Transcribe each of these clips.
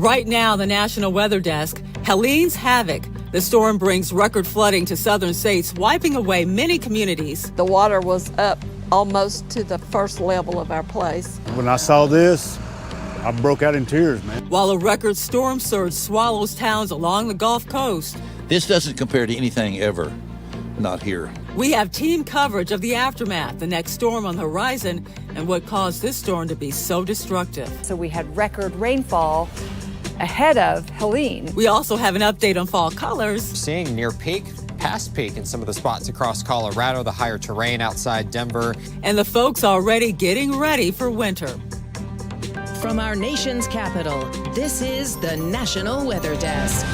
Right now, the National Weather Desk, Helene's havoc. The storm brings record flooding to southern states, wiping away many communities. The water was up almost to the first level of our place. When I saw this, I broke out in tears, man. While a record storm surge swallows towns along the Gulf Coast. This doesn't compare to anything ever, not here. We have team coverage of the aftermath, the next storm on the horizon, and what caused this storm to be so destructive. So we had record rainfall ahead of Helene. We also have an update on fall colors. Seeing near peak, past peak in some of the spots across Colorado, the higher terrain outside Denver. And the folks already getting ready for winter. From our nation's capital, this is the National Weather Desk.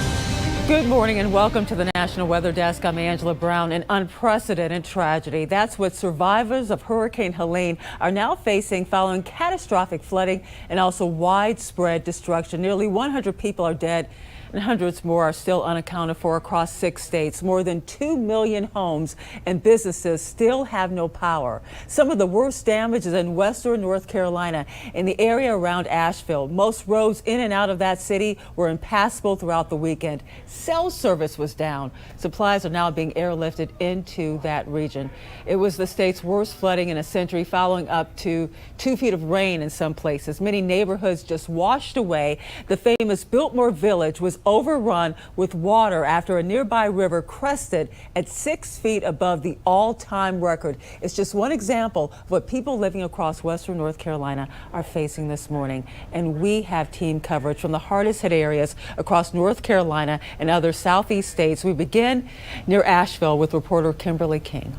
Good morning and welcome to the National Weather Desk. I'm Angela Brown. An unprecedented tragedy. That's what survivors of Hurricane Helene are now facing following catastrophic flooding and also widespread destruction. Nearly 100 people are dead and hundreds more are still unaccounted for across 6 states. More than 2 million homes and businesses still have no power. Some of the worst damage is in western North Carolina, in the area around Asheville. Most roads in and out of that city were impassable throughout the weekend. Cell service was down. Supplies are now being airlifted into that region. It was the state's worst flooding in a century, following up to 2 feet of rain in some places. Many neighborhoods just washed away. The famous Biltmore Village was overrun with water after a nearby river crested at 6 feet above the all-time record. It's just one example of what people living across western North Carolina are facing this morning. And we have team coverage from the hardest hit areas across North Carolina and other southeast states. We begin near Asheville with reporter Kimberly King.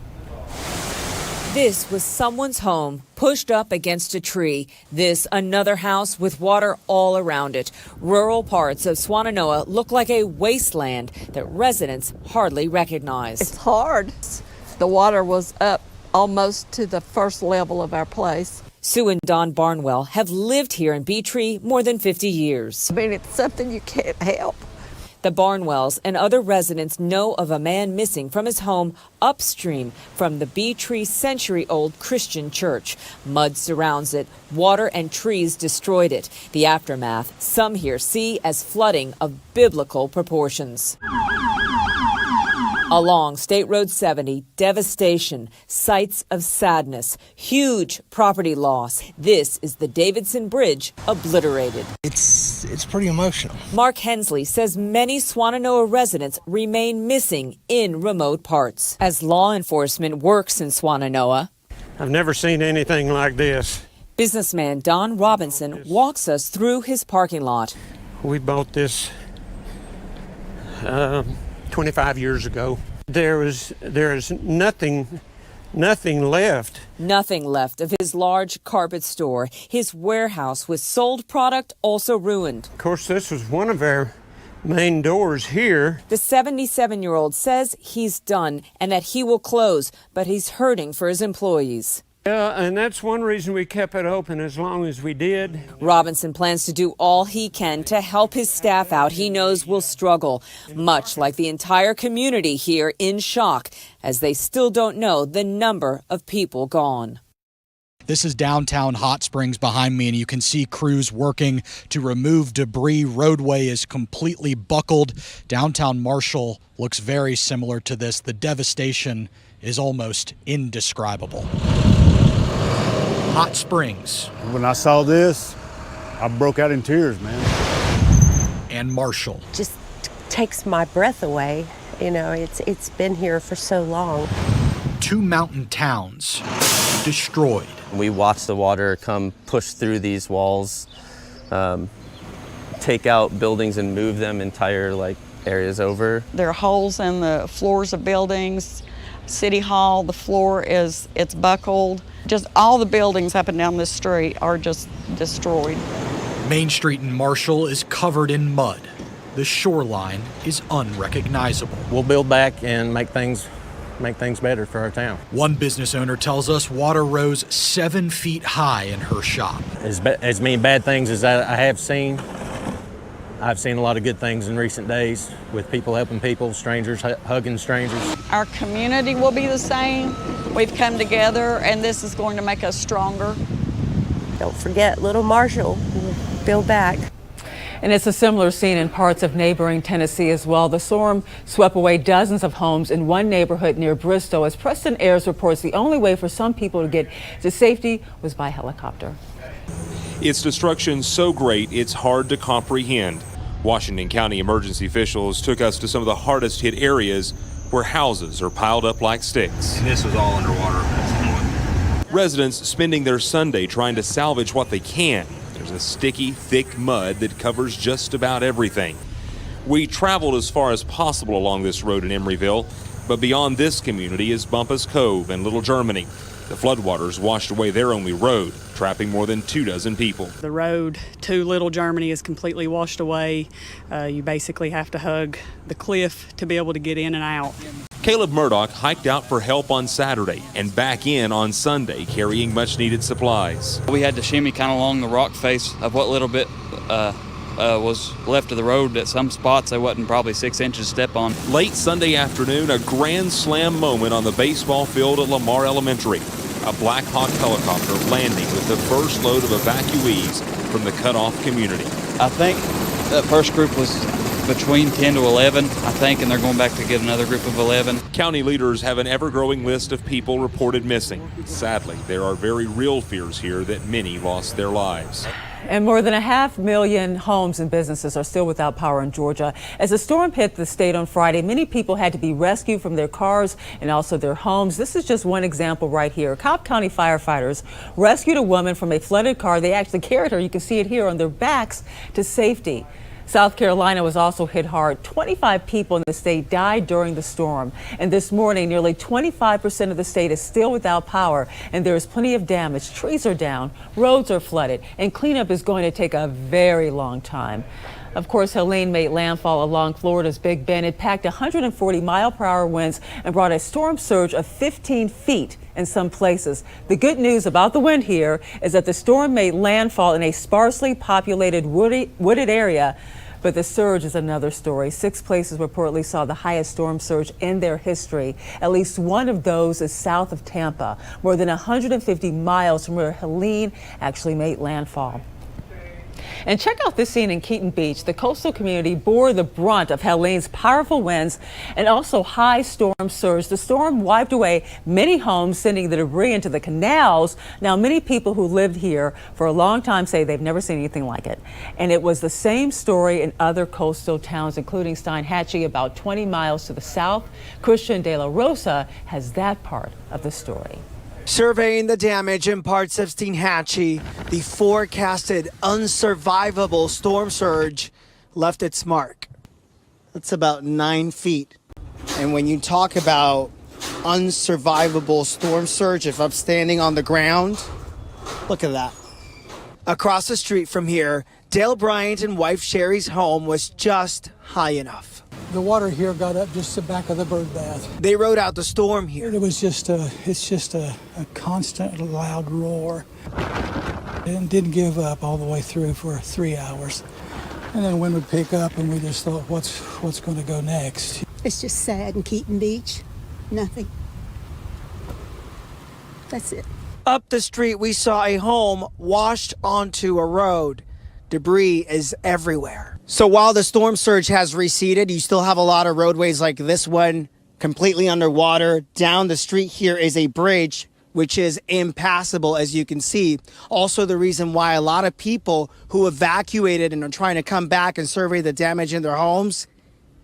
This was someone's home pushed up against a tree. This another house with water all around it. Rural parts of Swannanoa look like a wasteland that residents hardly recognize. It's hard. The water was up almost to the first level of our place. Sue and Don Barnwell have lived here in Beetree more than 50 years. I mean, it's something you can't help. The Barnwells and other residents know of a man missing from his home upstream from the Beetree century-old Christian church. Mud surrounds it. Water and trees destroyed it. The aftermath, some here see as flooding of biblical proportions. Along State Road 70, devastation, sights of sadness, huge property loss. This is the Davidson Bridge obliterated. It's pretty emotional. Mark Hensley says many Swannanoa residents remain missing in remote parts. As law enforcement works in Swannanoa, I've never seen anything like this. Businessman Don Robinson walks us through his parking lot. We bought this 25 years ago. There is nothing left. Nothing left of his large carpet store. His warehouse with sold product also ruined. Of course, this was one of our main doors here. The 77-year-old says he's done and that he will close, but he's hurting for his employees. Yeah, and that's one reason we kept it open as long as we did. Robinson plans to do all he can to help his staff out. He knows will struggle, much like the entire community here, in shock, as they still don't know the number of people gone. This is downtown Hot Springs behind me, and you can see crews working to remove debris. Roadway is completely buckled. Downtown Marshall looks very similar to this. The devastation is almost indescribable. Hot Springs. When I saw this, I broke out in tears, man. And Marshall. Just takes my breath away. You know, it's been here for so long. 2 mountain towns destroyed. We watched the water come push through these walls, take out buildings and move them entire areas over. There are holes in the floors of buildings. City Hall, the floor it's buckled. Just all the buildings up and down this street are just destroyed. Main Street in Marshall is covered in mud. The shoreline is unrecognizable. We'll build back and make things better for our town. One business owner tells us water rose 7 feet high in her shop. As many bad things as I have seen, I've seen a lot of good things in recent days with people helping people, strangers hugging strangers. Our community will be the same. We've come together, and this is going to make us stronger. Don't forget little Marshall. Build back. And it's a similar scene in parts of neighboring Tennessee as well. The storm swept away dozens of homes in one neighborhood near Bristol. As Preston Ayers reports, the only way for some people to get to safety was by helicopter. Its destruction so great it's hard to comprehend. Washington County emergency officials took us to some of the hardest hit areas where houses are piled up like sticks. And this was all underwater. Residents spending their Sunday trying to salvage what they can. There's a sticky, thick mud that covers just about everything. We traveled as far as possible along this road in Emeryville, but beyond this community is Bumpus Cove in Little Germany. The floodwaters washed away their only road, trapping more than 24 people. The road to Little Germany is completely washed away. You basically have to hug the cliff to be able to get in and out. Caleb Murdoch hiked out for help on Saturday and back in on Sunday carrying much needed supplies. We had to shimmy kind of along the rock face of what little bit was left of the road. At some spots there wasn't probably 6 inches to step on. Late Sunday afternoon, a grand slam moment on the baseball field at Lamar Elementary. A Black Hawk helicopter landing with the first load of evacuees from the cut-off community. I think that first group was between 10 to 11, I think, and they're going back to get another group of 11. County leaders have an ever-growing list of people reported missing. Sadly, there are very real fears here that many lost their lives. And more than 500,000 homes and businesses are still without power in Georgia. As the storm hit the state on Friday, many people had to be rescued from their cars and also their homes. This is just one example right here. Cobb County firefighters rescued a woman from a flooded car. They actually carried her, you can see it here, on their backs to safety. South Carolina was also hit hard. 25 people in the state died during the storm. And this morning, nearly 25% of the state is still without power. And there is plenty of damage. Trees are down, roads are flooded, and cleanup is going to take a very long time. Of course, Helene made landfall along Florida's Big Bend. It packed 140-mile-per-hour winds and brought a storm surge of 15 feet in some places. The good news about the wind here is that the storm made landfall in a sparsely populated wooded area. But the surge is another story. 6 places reportedly saw the highest storm surge in their history. At least one of those is south of Tampa, more than 150 miles from where Helene actually made landfall. And check out this scene in Keaton Beach. The coastal community bore the brunt of Helene's powerful winds and also high storm surge. The storm wiped away many homes, sending the debris into the canals. Now, many people who lived here for a long time say they've never seen anything like it. And it was the same story in other coastal towns, including Steinhatchee, about 20 miles to the south. Christian De La Rosa has that part of the story. Surveying the damage in parts of Steinhatchee, the forecasted unsurvivable storm surge left its mark. That's about 9 feet. And when you talk about unsurvivable storm surge, if I'm standing on the ground, look at that. Across the street from here, Dale Bryant and wife Sherry's home was just high enough. The water here got up just the back of the bird bath. They rode out the storm here. It was just it's just a constant loud roar. And didn't give up all the way through for 3 hours. And then wind would pick up and we just thought, what's going to go next? It's just sad in Keaton Beach. Nothing. That's it. Up the street, we saw a home washed onto a road. Debris is everywhere. So while the storm surge has receded, you still have a lot of roadways like this one completely underwater. Down the street here is a bridge, which is impassable, as you can see. Also the reason why a lot of people who evacuated and are trying to come back and survey the damage in their homes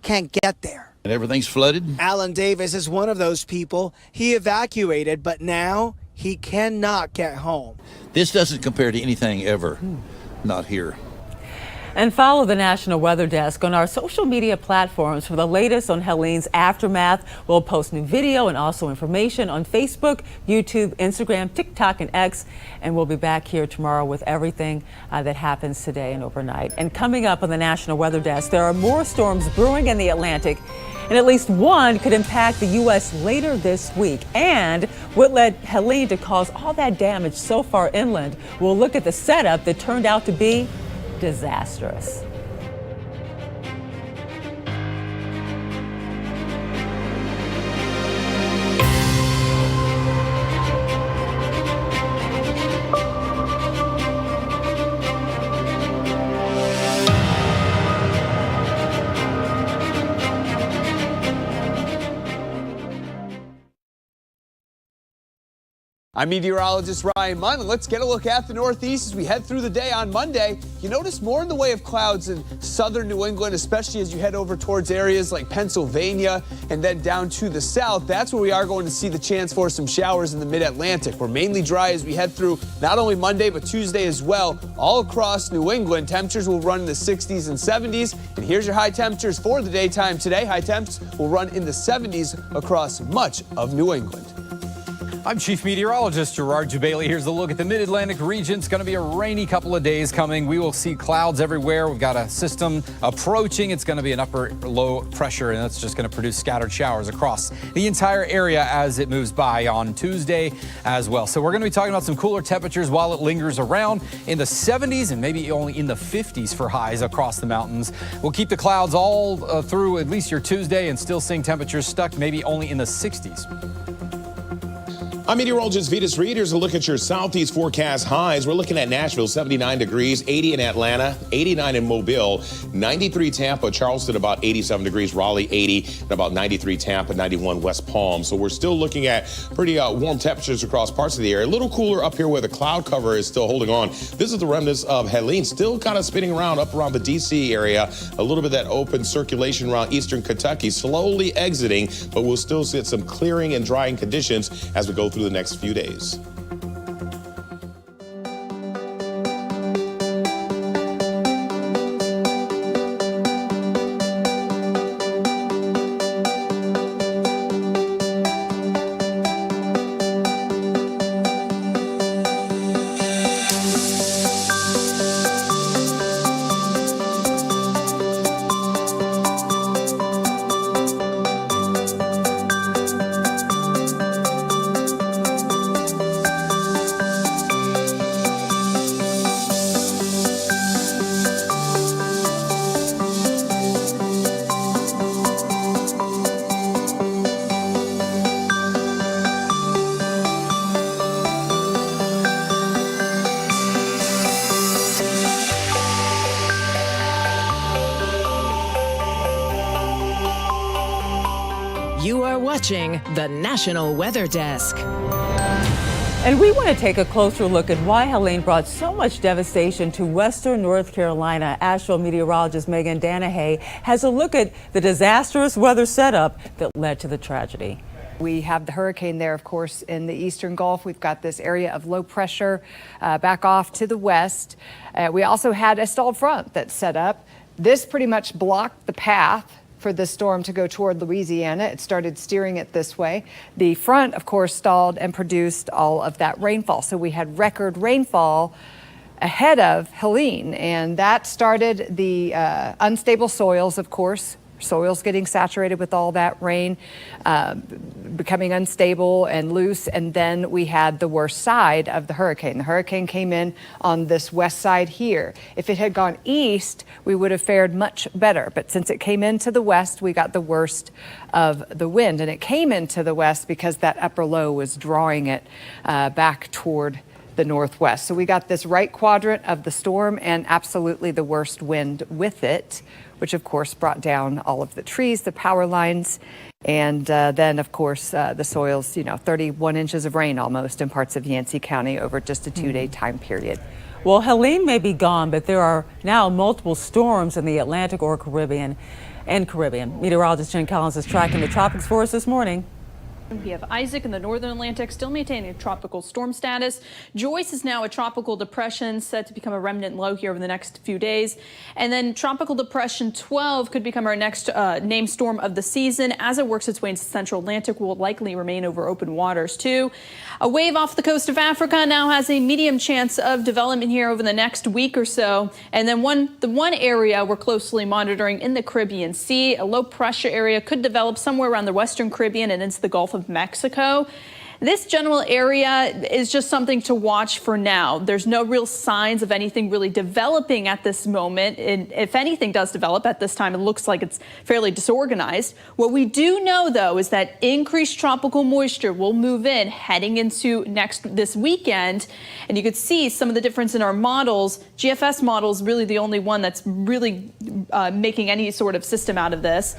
can't get there. And everything's flooded? Alan Davis is one of those people. He evacuated, but now he cannot get home. This doesn't compare to anything ever. Not here. And follow the National Weather Desk on our social media platforms for the latest on Helene's aftermath. We'll post new video and also information on Facebook, YouTube, Instagram, TikTok, and X. And we'll be back here tomorrow with everything that happens today and overnight. And coming up on the National Weather Desk, there are more storms brewing in the Atlantic, and at least one could impact the U.S. later this week. And what led Helene to cause all that damage so far inland? We'll look at the setup that turned out to be disastrous. I'm meteorologist Ryan Munn, and let's get a look at the Northeast as we head through the day on Monday. You notice more in the way of clouds in southern New England, especially as you head over towards areas like Pennsylvania and then down to the south. That's where we are going to see the chance for some showers in the mid-Atlantic. We're mainly dry as we head through not only Monday but Tuesday as well. All across New England, temperatures will run in the 60s and 70s. And here's your high temperatures for the daytime today. High temps will run in the 70s across much of New England. I'm Chief Meteorologist Gerard Jubaili. Here's a look at the mid-Atlantic region. It's going to be a rainy couple of days coming. We will see clouds everywhere. We've got a system approaching. It's going to be an upper low pressure, and that's just going to produce scattered showers across the entire area as it moves by on Tuesday as well. So we're going to be talking about some cooler temperatures while it lingers around in the 70s and maybe only in the 50s for highs across the mountains. We'll keep the clouds all through at least your Tuesday and still seeing temperatures stuck maybe only in the 60s. I'm meteorologist Vitas Reed. Here's a look at your southeast forecast highs. We're looking at Nashville, 79 degrees, 80 in Atlanta, 89 in Mobile, 93 Tampa, Charleston, about 87 degrees, Raleigh, 80, and about 93 Tampa, 91 West Palm. So we're still looking at pretty warm temperatures across parts of the area. A little cooler up here where the cloud cover is still holding on. This is the remnants of Helene, still kind of spinning around up around the D.C. area. A little bit of that open circulation around eastern Kentucky, slowly exiting, but we'll still see some clearing and drying conditions as we go through the next few days. You are watching the National Weather Desk. And we want to take a closer look at why Helene brought so much devastation to western North Carolina. Asheville meteorologist Megan Danahay has a look at the disastrous weather setup that led to the tragedy. We have the hurricane there, of course, in the eastern Gulf. We've got this area of low pressure back off to the west. We also had a stalled front that set up. This pretty much blocked the path for the storm to go toward Louisiana. It started steering it this way. The front, of course, stalled and produced all of that rainfall. So we had record rainfall ahead of Helene, and that started the unstable soils, of course. Soils getting saturated with all that rain, becoming unstable and loose. And then we had the worst side of the hurricane. The hurricane came in on this west side here. If it had gone east, we would have fared much better. But since it came into the west, we got the worst of the wind. And it came into the west because that upper low was drawing it back toward the northwest. So we got this right quadrant of the storm and absolutely the worst wind with it, which of course brought down all of the trees, the power lines, and then of course the soils, 31 inches of rain almost in parts of Yancey County over just a 2-day time period. Well, Helene may be gone, but there are now multiple storms in the Atlantic or Caribbean. Meteorologist Jen Collins is tracking the tropics for us this morning. We have Isaac in the northern Atlantic still maintaining a tropical storm status. Joyce is now a tropical depression set to become a remnant low here over the next few days. And then Tropical Depression 12 could become our next named storm of the season. As it works its way into the central Atlantic, will likely remain over open waters too. A wave off the coast of Africa now has a medium chance of development here over the next week or so. And then the one area we're closely monitoring in the Caribbean Sea, a low pressure area could develop somewhere around the western Caribbean and into the Gulf of Mexico. This general area is just something to watch for now. There's no real signs of anything really developing at this moment. And if anything does develop at this time, it looks like it's fairly disorganized. What we do know, though, is that increased tropical moisture will move in heading into this weekend. And you could see some of the difference in our models. GFS model is really the only one that's really making any sort of system out of this.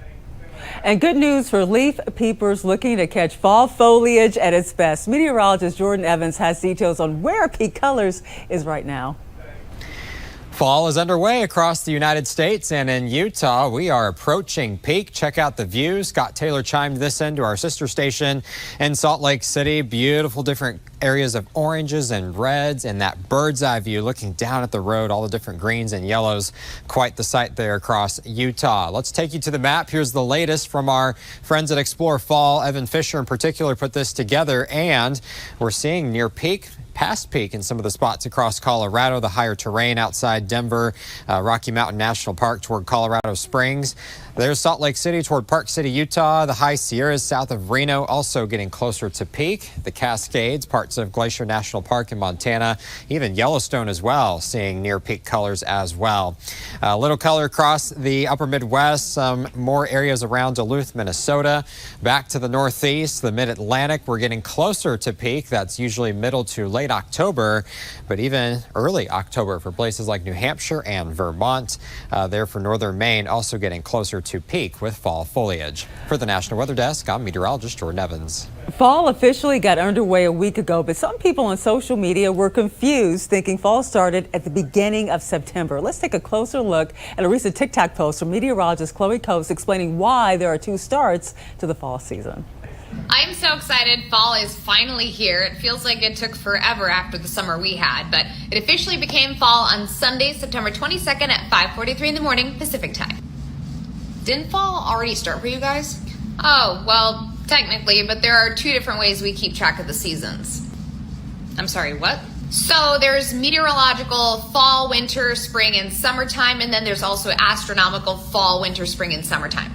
And good news for leaf peepers looking to catch fall foliage at its best. Meteorologist Jordan Evans has details on where peak colors is right now. Fall is underway across the United States, and in Utah, we are approaching peak. Check out the views. Scott Taylor chimed this into our sister station in Salt Lake City. Beautiful different areas of oranges and reds, and that bird's eye view looking down at the road, all the different greens and yellows. Quite the sight there across Utah. Let's take you to the map. Here's the latest from our friends at Explore Fall. Evan Fisher in particular put this together, and we're seeing near peak, past peak in some of the spots across Colorado, the higher terrain outside Denver, Rocky Mountain National Park toward Colorado Springs. There's Salt Lake City toward Park City, Utah. The high Sierras south of Reno also getting closer to peak. The Cascades, parts of Glacier National Park in Montana, even Yellowstone as well, seeing near peak colors as well. A little color across the upper Midwest, some more areas around Duluth, Minnesota. Back to the Northeast, the Mid-Atlantic, we're getting closer to peak. That's usually middle to late October, but even early October for places like New Hampshire and Vermont. There for northern Maine, also getting closer to peak with fall foliage. For the National Weather Desk, I'm meteorologist Jordan Evans. Fall officially got underway a week ago, but some people on social media were confused, thinking fall started at the beginning of September. Let's take a closer look at a recent TikTok post from meteorologist Chloe Coates explaining why there are two starts to the fall season. I'm so excited. Fall is finally here. It feels like it took forever after the summer we had, but it officially became fall on Sunday, September 22nd at 5:43 in the morning Pacific time. Didn't fall already start for you guys? Oh, well, technically, but there are two different ways we keep track of the seasons. I'm sorry, what? So there's meteorological fall, winter, spring, and summertime, and then there's also astronomical fall, winter, spring, and summertime.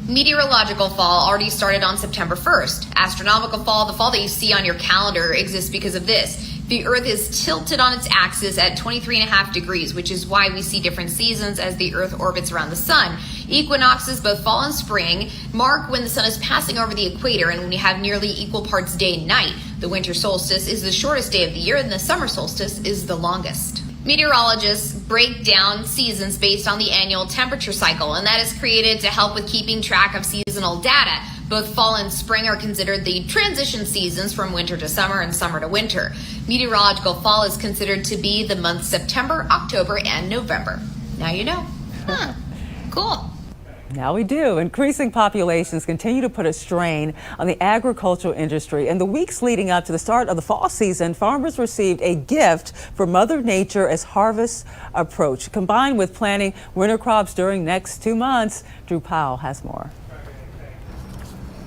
Meteorological fall already started on September 1st. Astronomical fall, the fall that you see on your calendar, exists because of this. The Earth is tilted on its axis at 23.5 degrees, which is why we see different seasons as the Earth orbits around the sun. Equinoxes, both fall and spring, mark when the sun is passing over the equator and when you have nearly equal parts day and night. The winter solstice is the shortest day of the year and the summer solstice is the longest. Meteorologists break down seasons based on the annual temperature cycle, and that is created to help with keeping track of seasonal data. Both fall and spring are considered the transition seasons from winter to summer and summer to winter. Meteorological fall is considered to be the months September, October, and November. Now you know. Huh. Cool. Now we do. Increasing populations continue to put a strain on the agricultural industry. In the weeks leading up to the start of the fall season, farmers received a gift from Mother Nature as harvests approach. Combined with planting winter crops during next 2 months, Drew Powell has more.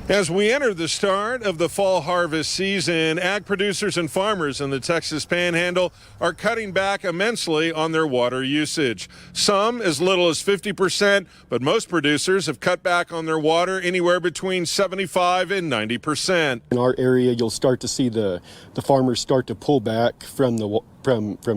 As we enter the start of the fall harvest season, ag producers and farmers in the Texas Panhandle are cutting back immensely on their water usage. Some as little as 50%, but most producers have cut back on their water anywhere between 75 and 90%. In our area, you'll start to see the farmers start to pull back from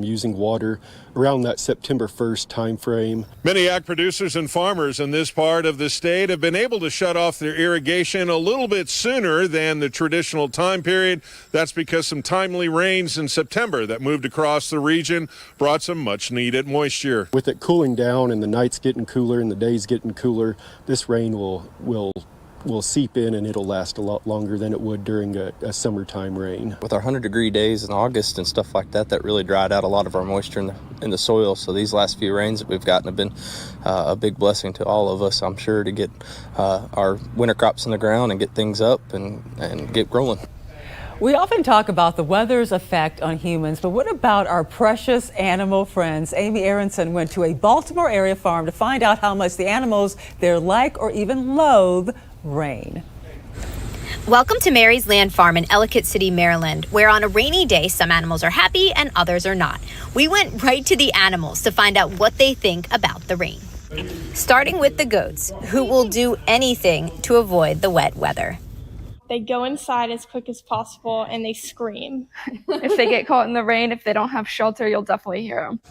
using water around that September 1st time frame. Many ag producers and farmers in this part of the state have been able to shut off their irrigation a little bit sooner than the traditional time period. That's because some timely rains in September that moved across the region brought some much needed moisture. With it cooling down and the nights getting cooler and the days getting cooler, this rain will seep in and it'll last a lot longer than it would during a summertime rain. With our 100-degree days in August and stuff like that, that really dried out a lot of our moisture in the soil. So these last few rains that we've gotten have been a big blessing to all of us, I'm sure, to get our winter crops in the ground and get things up and get rolling. We often talk about the weather's effect on humans, but what about our precious animal friends? Amy Aronson went to a Baltimore area farm to find out how much the animals there like or even loathe rain. Welcome to Mary's Land Farm in Ellicott City, Maryland, where on a rainy day, some animals are happy and others are not. We went right to the animals to find out what they think about the rain. Starting with the goats, who will do anything to avoid the wet weather. They go inside as quick as possible and they scream. If they get caught in the rain, if they don't have shelter, you'll definitely hear them.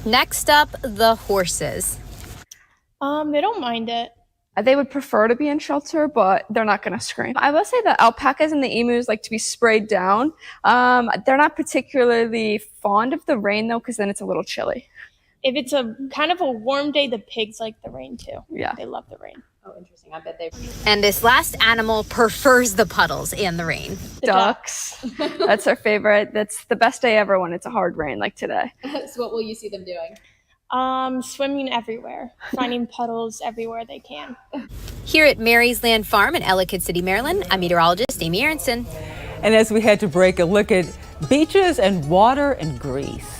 Next up, the horses. They don't mind it. They would prefer to be in shelter, but they're not going to scream. I will say that alpacas and the emus like to be sprayed down. They're not particularly fond of the rain, though, because then it's a little chilly. If it's a kind of a warm day, the pigs like the rain too. Yeah. They love the rain. Oh, interesting. I bet they. And this last animal prefers the puddles and the rain. Ducks. That's our favorite. That's the best day ever when it's a hard rain like today. So what will you see them doing? Swimming everywhere, finding puddles everywhere they can. Here at Mary's Land Farm in Ellicott City, Maryland, I'm meteorologist Amy Aronson. And as we head to break, a look at beaches and water in Greece.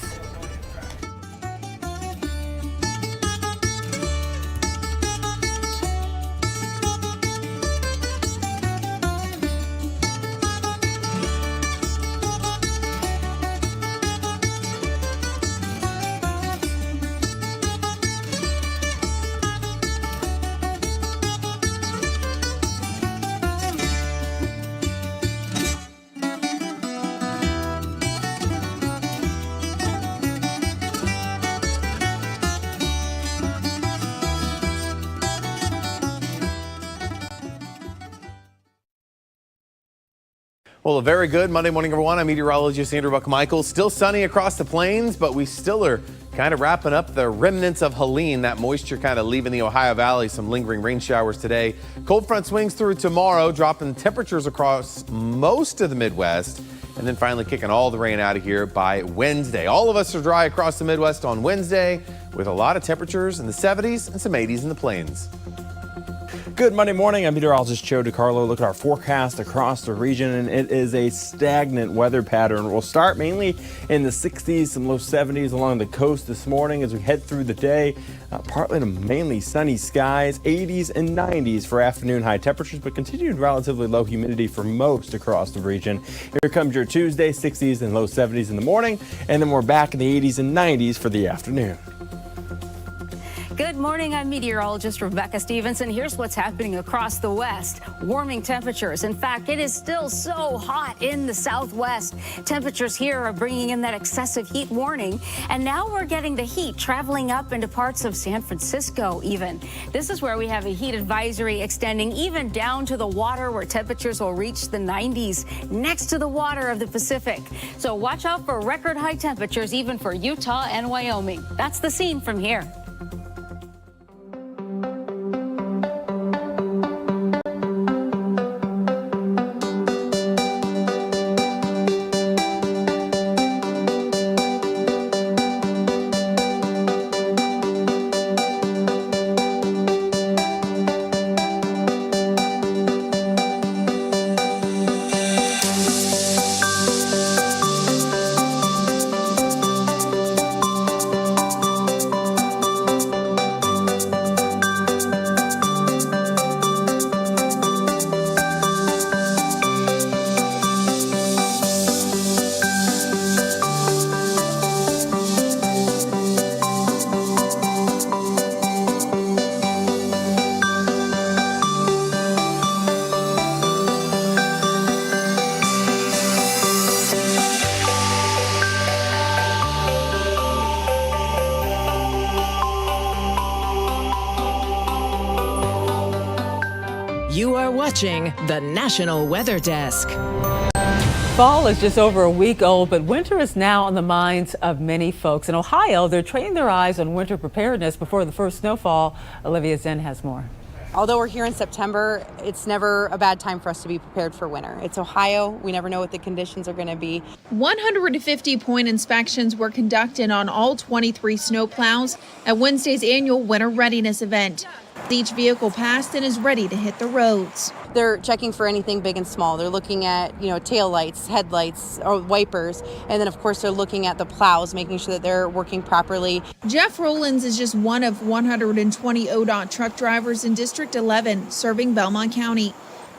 Well, a very good Monday morning, everyone. I'm meteorologist Andrew Buckmichael. Still sunny across the plains, but we still are kind of wrapping up the remnants of Helene. That moisture kind of leaving the Ohio Valley. Some lingering rain showers today. Cold front swings through tomorrow, dropping temperatures across most of the Midwest, and then finally kicking all the rain out of here by Wednesday. All of us are dry across the Midwest on Wednesday, with a lot of temperatures in the 70s and some 80s in the plains. Good Monday morning. I'm meteorologist Joe DiCarlo. Look at our forecast across the region, and it is a stagnant weather pattern. We'll start mainly in the 60s and low 70s along the coast this morning as we head through the day. Partly to mainly sunny skies, 80s and 90s for afternoon high temperatures, but continued relatively low humidity for most across the region. Here comes your Tuesday, 60s and low 70s in the morning, and then we're back in the 80s and 90s for the afternoon. Good morning. I'm meteorologist Rebecca Stevenson. Here's what's happening across the West. Warming temperatures. In fact, it is still so hot in the Southwest. Temperatures here are bringing in that excessive heat warning. And now we're getting the heat traveling up into parts of San Francisco even. This is where we have a heat advisory extending even down to the water, where temperatures will reach the 90s next to the water of the Pacific. So watch out for record high temperatures even for Utah and Wyoming. That's the scene from here. You are watching the National Weather Desk. Fall is just over a week old, but winter is now on the minds of many folks. In Ohio, they're training their eyes on winter preparedness before the first snowfall. Olivia Zen has more. Although we're here in September, it's never a bad time for us to be prepared for winter. It's Ohio. We never know what the conditions are going to be. 150-point inspections were conducted on all 23 snowplows at Wednesday's annual winter readiness event. Each vehicle passed and is ready to hit the roads. They're checking for anything big and small. They're looking at, tail lights, headlights, or wipers. And then, of course, they're looking at the plows, making sure that they're working properly. Jeff Rollins is just one of 120 ODOT truck drivers in District 11 serving Belmont County.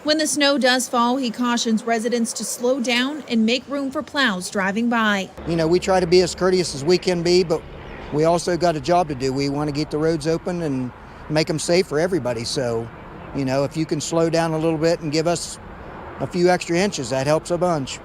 When the snow does fall, he cautions residents to slow down and make room for plows driving by. We try to be as courteous as we can be, but we also got a job to do. We want to get the roads open and make them safe for everybody. So, if you can slow down a little bit and give us a few extra inches, that helps a bunch.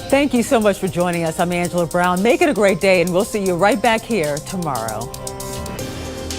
Thank you so much for joining us. I'm Angela Brown. Make it a great day, and we'll see you right back here tomorrow.